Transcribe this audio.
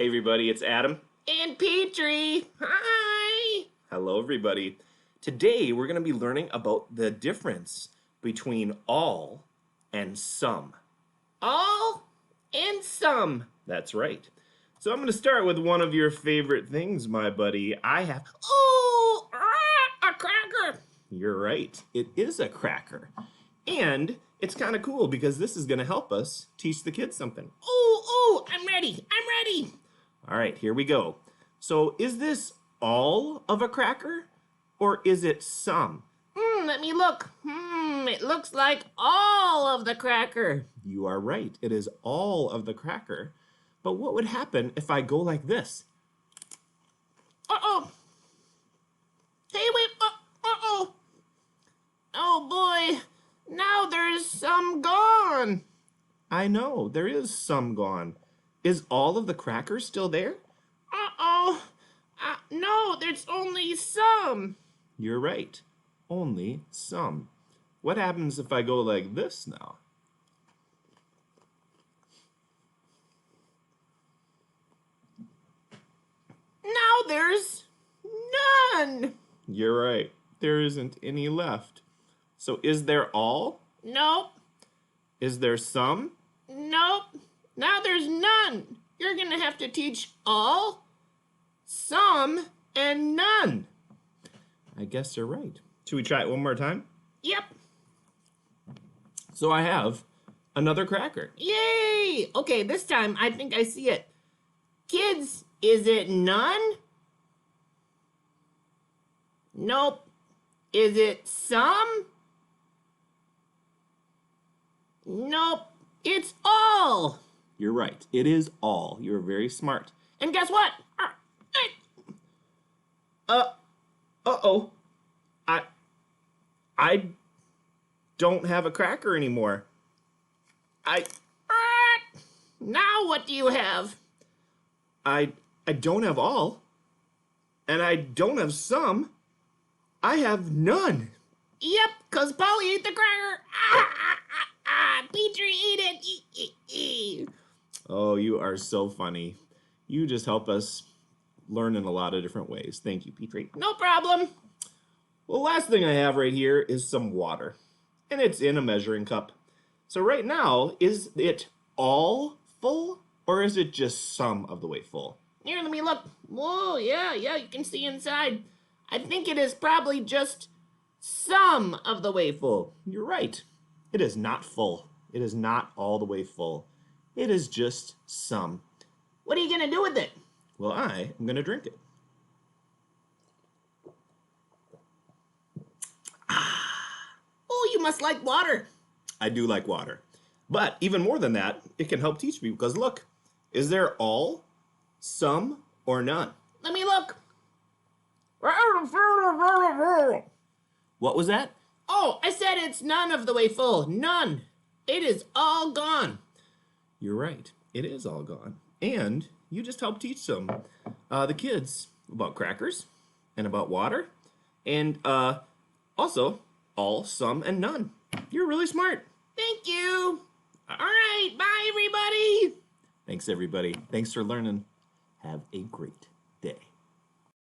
Hey everybody, it's Adam. And Petri. Hi. Hello everybody. Today we're going to be learning about the difference between all and some. All and some. That's right. So I'm going to start with one of your favorite things, my buddy. Oh, a cracker. You're right. It is a cracker. And it's kind of cool because this is going to help us teach the kids something. Oh, I'm ready. I'm ready. All right, here we go. So is this all of a cracker or is it some? Let me look. It looks like all of the cracker. You are right. It is all of the cracker. But what would happen if I go like this? Uh-oh. Hey, wait. Uh-oh. Oh, boy. Now there's some gone. I know, there is some gone. Is all of the crackers still there? Uh-oh. No, there's only some. You're right. Only some. What happens if I go like this now? Now there's none. You're right. There isn't any left. So is there all? Nope. Is there some? Nope. Now there's none. You're going to have to teach all, some, and none. I guess you're right. Should we try it one more time? Yep. So I have another cracker. Yay! Okay, this time I think I see it. Kids, is it none? Nope. Is it some? Nope. It's all. You're right. It is all. You're very smart. And guess what? Uh-oh. I don't have a cracker anymore. Now what do you have? I don't have all. And I don't have some. I have none. Yep, because Polly ate the cracker. Petri ate it. Oh, you are so funny. You just help us learn in a lot of different ways. Thank you, Petri. No problem. Well, last thing I have right here is some water. And it's in a measuring cup. So right now, is it all full? Or is it just some of the way full? Here, let me look. Whoa, yeah, you can see inside. I think it is probably just some of the way full. You're right. It is not full. It is not all the way full. It is just some. What are you going to do with it? Well, I am going to drink it. Oh, you must like water. I do like water. But even more than that, it can help teach me because look, is there all, some, or none? Let me look. What was that? Oh, I said it's none of the way full. None. It is all gone. You're right. It is all gone. And you just helped teach the kids about crackers and about water and also all, some, and none. You're really smart. Thank you. All right. Bye, everybody. Thanks, everybody. Thanks for learning. Have a great day.